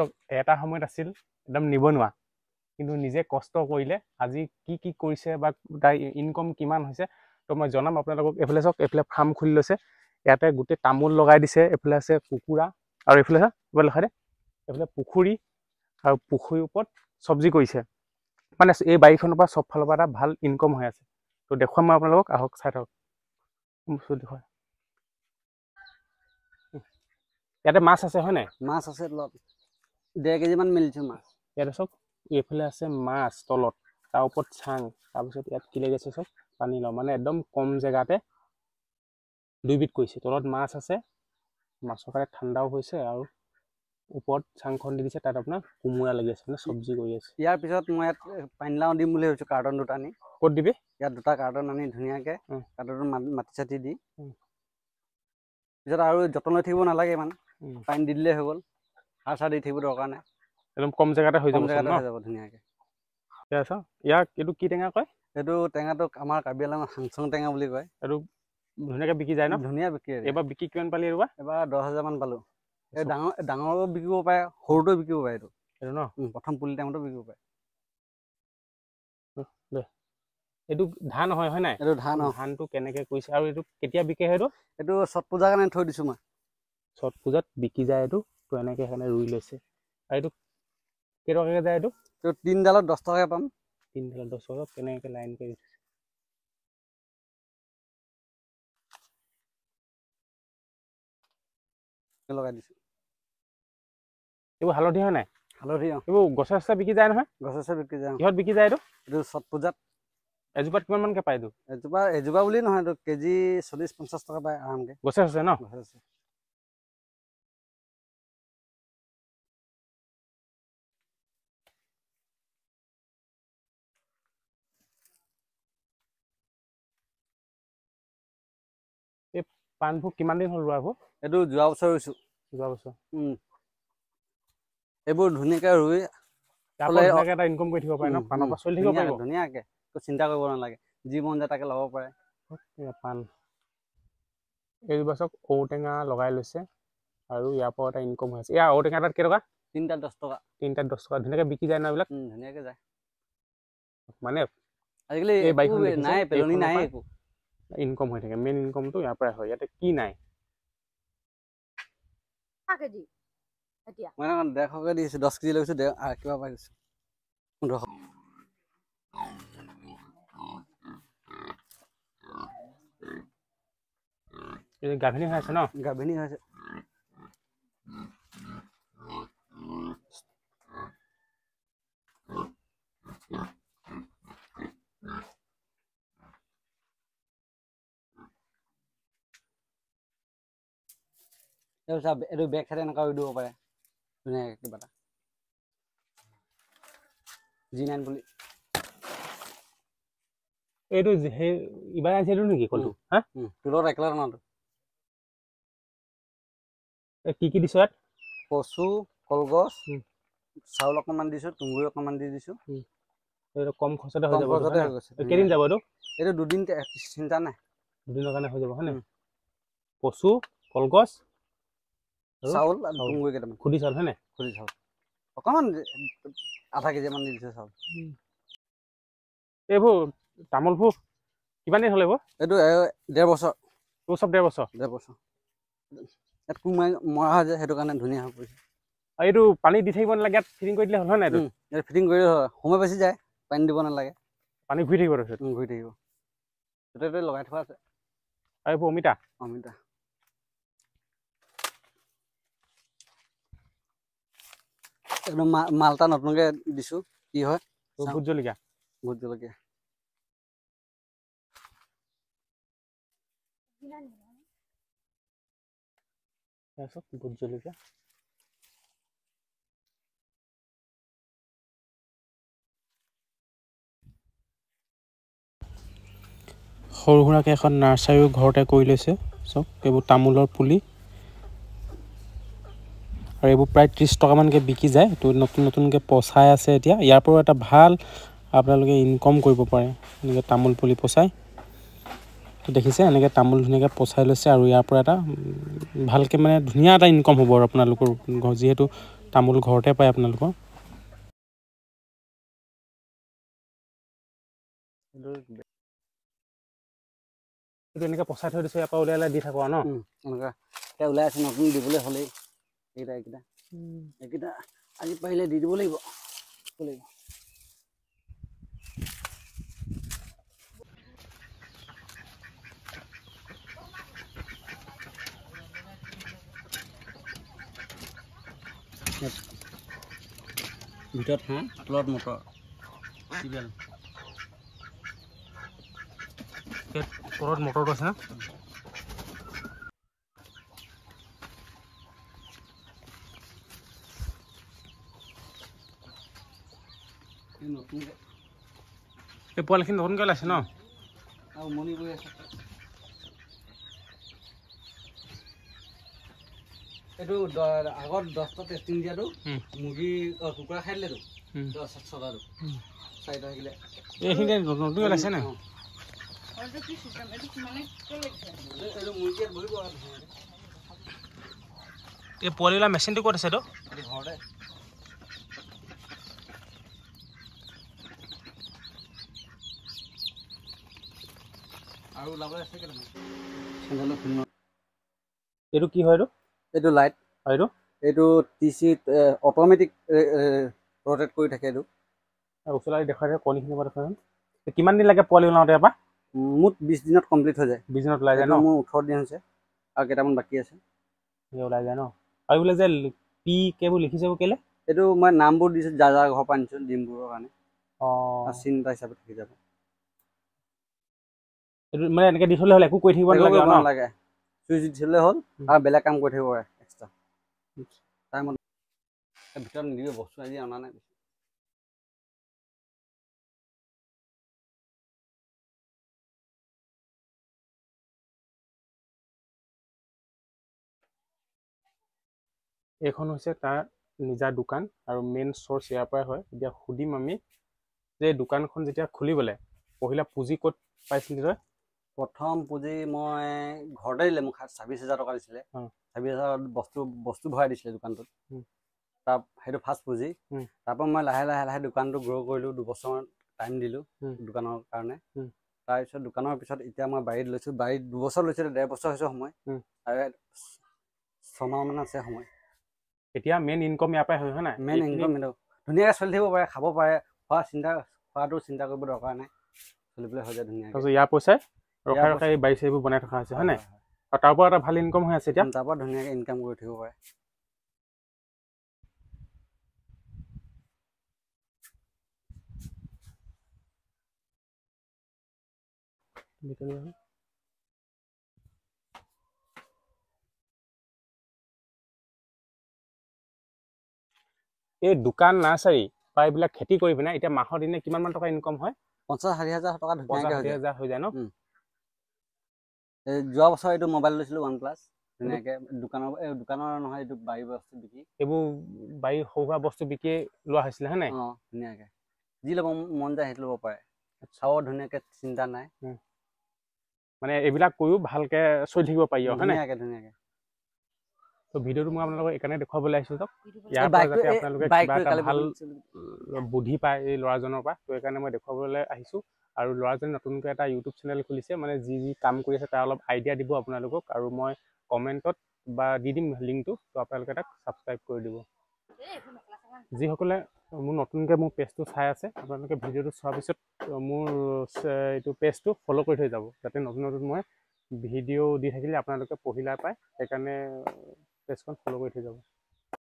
চাওক এটা সময়ত আছিল একদম নিবনুৱা কিন্তু নিজে কষ্ট কৰিলে আজি কি কৰিছে বা তাৰ ইনকম কিমান হৈছে তো মই জনাম আপোনালোকক এফালে চাওক এফালে ফাৰ্ম খুলি লৈছে ইয়াতে গোটেই তামোল লগাই দিছে এফালে আছে কুকুৰা আৰু এফালে চাওক এফালে লখাই দে এফালে পুখুৰী আৰু পুখুৰীৰ ওপৰত চব্জি কৰিছে মানে এই বাৰীখনৰ পৰা চব ফালৰ পৰা এটা ভাল ইনকম হৈ আছে তো দেখুৱাম মই আপোনালোকক আহক চাই থাকক দেখুৱাই ইয়াতে মাছ আছে হয় নাই মাছ আছে 1.5 কেজি মান মিলিছে মাছ ইয়াতে চাওক এইফালে আছে মাছ তলত তাৰ ওপৰত চাং তাৰপিছত ইয়াত কি লাগিছে চাওক পানী লওঁ মানে একদম কম জেগাতে 2 বিধ কৰিছে তলত মাছ আছে মাছৰ কাৰণে ঠাণ্ডাও হৈছে আৰু ওপৰত চাংখন দি দিছে তাত আপোনাৰ কোমোৰা লাগি আছে মানে চব্জি কৰি আছে ইয়াৰ পিছত মই ইয়াত পানীলাও দিম বুলি ভাবিছোঁ কাৰ্টন দুটা আনি ক'ত দিবি ইয়াত দুটা কাৰ্টন আনি ধুনীয়াকৈ কাৰ্টনত মাটি চাটি দি পিছত আৰু যতন লৈ থাকিব নালাগে ইমান পানী দি দিলেই হৈ গ'ল সাৰ চাৰ দি থাকিব দৰকাৰ নাই একদম কম জেগাতে হৈ যাব ধুনীয়াকৈ ইয়াক এইটো কি টেঙা কয় এইটো টেঙাটো আমাৰ কাৰ্বি আংলঙৰ হাংচং টেঙা বুলি কয় এইটো ধুনীয়াকৈ বিকি যায় ন ধুনীয়া বিক্ৰী এইবাৰ বিক্ৰী কিমান পালি এবাৰ 10,000 মান পালোঁ এই ডাঙৰো বিকিব পাৰে সৰুটো বিকিব পাৰে এইটো এইটো ন প্ৰথম পুলি টাইমতো বিকিব পাৰে এইটো ধান হয় নাই এইটো ধানটো কেনেকৈ কৰিছে আৰু এইটো কেতিয়া বিকে সেইটো এইটো ছট পূজাৰ কাৰণে থৈ দিছোঁ মই ছট পূজাত বিকি যায় এইটো তো এনেকৈ সেইকাৰণে ৰুই লৈছে আৰু এইটো কেইটকাকৈ যায় এইটো 3 ডালত 10 টকাকৈ পাম 3 ডালত 10 টকা কেনেকৈ লাইন কৰি লগাই দিছোঁ এইবোৰ হালধি হয় নাই হালধি এইবোৰ গছে চছে বিকি যায় নহয় গছে বিকি যায় কিহত বিকি যায় এইটো ছট পূজাত এজোপাত কিমান মানকৈ পায় এইটো এজোপা বুলি নহয় এইটো কেজি 40-50 টকা পায় আৰামকৈ গছে আছে ন এই পাণবোৰ কিমান দিন হ'ল ৰোৱাবোৰ এইটো যোৱা বছৰ ৰুইছোঁ এইবোৰ ধুনীয়াকৈ ৰুই এটা ইনকম কৰি থাকিব পাৰে ন পাণৰ পৰা চলি থাকিব পাৰিব ধুনীয়াকৈ চিন্তা কৰিব নালাগে যি মন যায় তাকে ল'ব পাৰে পাণ এইজোপা চাওক ঔটেঙা লগাই লৈছে আৰু ইয়াৰ পৰা এটা ইনকম হৈ আছে ইয়াৰ ঔটেঙা এটাত কেইটকা 3টাত 10 টকা 3টাত 10 টকা ধুনীয়াকৈ বিকি যায় ন এইবিলাক ধুনীয়াকৈ যায় মানে আজিকালি এই বাইকখন নাই পেলনি নাই একো ইনকম হৈ থাকে মেইন ইনকমটো ইয়াৰ পৰাই হয় ইয়াতে কি নাই মই 150কৈ দিছোঁ 10 কেজি লৈছোঁ কিবা পাই গৈছোঁ 1500 গাভিনী হৈ আছে ন গাভিনী হৈছে এইটো বেক চাইডে এনেকুৱা দিব পাৰে ধুনীয়াকৈ কিবা এটা G9 বুলি এইটো সেই ইবাৰ আনিছিলো নেকি কলটো হা তুলত একলাৰ নাটো কি দিছো ইয়াত কচু কলগছ চাউল অকণমান দিছোঁ তুঁহগুৰি অকণমান দি দিছোঁ এইটো কম খৰচতে হৈ যাব কেইদিন যাব এইটো 2 দিন চিন্তা নাই 2 দিনৰ কাৰণে হৈ যাব হয় নাই কচু কলগছ চাউল আৰু তুঁহগুৰি কেইটামান খুদি চাউল হয় নাই খুদি চাউল অকণমান আধা কেজি মান দি দিছে চাউল এইবোৰ তামোলবোৰ কিমান দিন হ'ল এইবোৰ এইটো 1.5 বছৰ তোৰ চব 1.5 বছৰ ইয়াত কোমাই মৰা হয় যে সেইটো কাৰণে ধুনীয়া হৈ পৰিছে আৰু এইটো পানী দি থাকিব নালাগে ইয়াত ফিটিং কৰি দিলে হ'ল হয় নাই এইটো ফিটিং কৰি হয় সময় বেছি যায় পানী দিব নালাগে পানী ঘূৰি থাকিব তাৰপিছত ঘূৰি থাকিব গোটেইটো লগাই থোৱা আছে আৰু এইবোৰ অমিতা একদম মালটা নতুনকৈ দিছোঁ কি হয় ভোট জলকীয়া ভোট জলকীয়া ভোট জলকীয়া সৰু সুৰাকৈ এখন নাৰ্চাৰীও ঘৰতে কৰি লৈছে চব এইবোৰ তামোলৰ পুলি আৰু এইবোৰ প্ৰায় 30 টকামানকৈ বিকি যায় তো নতুনকৈ পচাই আছে এতিয়া ইয়াৰ পৰাও এটা ভাল আপোনালোকে ইনকম কৰিব পাৰে এনেকৈ তামোল পুলি পচাই তো দেখিছে এনেকৈ তামোল ধুনীয়াকৈ পচাই লৈছে আৰু ইয়াৰ পৰা এটা ভালকৈ মানে ধুনীয়া এটা ইনকম হ'ব আৰু আপোনালোকৰ যিহেতু তামোল ঘৰতে পায় আপোনালোকৰ। এইটো এনেকৈ পচাই থৈ দিছোঁ, ইয়াৰ পৰা উলিয়াই দি থাকোঁ আৰু ন? এনেকুৱা এতিয়া ওলাই আছে, নতুন দিবলৈ হ'লেই এইকেইটা আজি পাৰিলে দি দিব লাগিব। ভিতৰত হাঁহ, তলত মটৰ চিৰিয়েল তলত মটৰটো আছে না? এই পোৱালিখিনি নতুনকৈ ওলাইছে ন? আৰু উমনি গৈ আছে। এইটো আগত 10টা টেষ্টিং দিয়াটো মুৰ্গী কুকুৰা খাই দিলেতো 6টাটো 4টা থাকিলে এইখিনি নতুনকৈ ওলাইছে নে? এই পোৱালিওলা মেচিনটো ক'ত আছে? ঘৰতে আৰু ওলাব আছে কেইটামান। এইটো কি হয়? এইটো লাইট, এইটো টিচি অট'মেটিক ৰটেট কৰি থাকে। এইটো ওচৰলৈ দেখাই দিয়ে, কণীখিনি দেখাই। কিমান দিন লাগে পোৱালি ওলাওঁতে? এবাৰ মুঠ 20 দিনত কমপ্লিট হৈ যায়। 20 দিনত ওলাই যায় ন? মোৰ 18 দিন হৈছে আৰু কেইটামান বাকী আছে। ওলাই যায় ন? আৰু বোলে যে পি কেবোৰ লিখিছে কেলে? এইটো মই নামবোৰ দিছোঁ, যাৰ যাৰ ঘৰৰ পৰা আনিছোঁ ডিমবোৰৰ কাৰণে। চিন্তা হিচাপে থাকি যাব। এইটো মানে এনেকৈ দি থ'লে হ'ল, একো কৰি থাকিব নালাগে। চুইচ দি থ'লে হ'ল আৰু বেলেগ কাম কৰি থাকিব পাৰে এক্সট্ৰা টাইমত। ভিতৰত নিদিব, বস্তু আজি অনা নাই। এইখন হৈছে তাৰ নিজা দোকান আৰু মেইন চ'ৰ্চ ইয়াৰ পৰাই হয়। এতিয়া সুধিম আমি যে দোকানখন যেতিয়া খুলিবলৈ পহিলা পুঁজি ক'ত পাইছিলি তই? প্ৰথম পুঁজি মই ঘৰতে দিলে, মোক 26,000 টকা দিছিলে। 26,000 বস্তু ভৰাই দিছিলে দোকানটোত। সেইটো ফাৰ্ষ্ট পুঁজি। তাৰপৰা মই লাহে লাহে দোকানটো গ্ৰ' কৰিলোঁ। 2 বছৰমান টাইম দিলোঁ দোকানৰ কাৰণে। তাৰপিছত দোকানৰ পিছত এতিয়া মই বাৰীত লৈছোঁ। বাৰীত 2 বছৰ লৈছোঁ, 1.5 বছৰ হৈছে সময়, আৰু 6 মাহমান আছে সময়। এতিয়া মেইন ইনকম ইয়াৰ পৰাই হয় নাই? মেইন ইনকম এইটো ধুনীয়াকৈ চলি থাকিব পাৰে, খাব পাৰে। খোৱাটো চিন্তা কৰিব দৰকাৰ নাই, চলিবলৈ হৈ যায় ধুনীয়াকৈ। তাৰপিছত ইয়াৰ পইচাই ৰখাই এই বাৰী চাৰীবোৰ বনাই থকা হৈছে হয় নাই? আৰু তাৰ পৰা এটা ভাল ইনকম হৈ আছে এতিয়া। তাৰ পৰা ধুনীয়াকৈ ইনকাম কৰি থাকিব পাৰে। এই দোকান নাৰ্চাৰী বা এইবিলাক খেতি কৰি পিনে এতিয়া মাহৰ দিনে কিমান টকা ইনকম হয়? 50,000-60,000 টকা ধুনীয়াকৈ হৈ যায় ন? যোৱা বছৰ এইটো মোবাইল লৈছিলোঁ, OnePlus। ধুনীয়াকৈ দোকানৰ নহয়, এইটো বাৰী বস্তু বিকি, এইবোৰ বাৰী সৰু সুৰা বস্তু বিকিয়ে লোৱা হৈছিলে হয় নাই? ধুনীয়াকৈ যি ল'ব মন যায় সেইটো ল'ব পাৰে। চাব ধুনীয়াকৈ, চিন্তা নাই। মানে এইবিলাক কৰিও ভালকৈ চলি থাকিব পাৰি হয় নাই? ধুনীয়াকৈ। তো ভিডিঅ'টো মই আপোনালোকক এইকাৰণে দেখুৱাবলৈ আহিছোঁ। ইয়াৰ পৰা যাতে আপোনালোকে কিবা এটা ভাল বুদ্ধি পায় এই ল'ৰাজনৰ পৰা, তো সেইকাৰণে মই দেখুৱাবলৈ আহিছোঁ। আৰু ল'ৰাজনে নতুনকৈ এটা ইউটিউব চেনেল খুলিছে, মানে যি কাম কৰি আছে তাৰ অলপ আইডিয়া দিব আপোনালোকক, আৰু মই কমেণ্টত বা দি দিম লিংকটো, তো আপোনালোকে তাক ছাবস্ক্ৰাইব কৰি দিব। যিসকলে মোৰ নতুনকৈ মোৰ পেজটো চাই আছে, আপোনালোকে ভিডিঅ'টো চোৱাৰ পিছত মোৰ এইটো পেজটো ফ'ল' কৰি থৈ যাব, যাতে নতুন মই ভিডিঅ' দি থাকিলে আপোনালোকে পহিলা পায়। সেইকাৰণে পেজখন ফ'ল' কৰি থৈ যাব।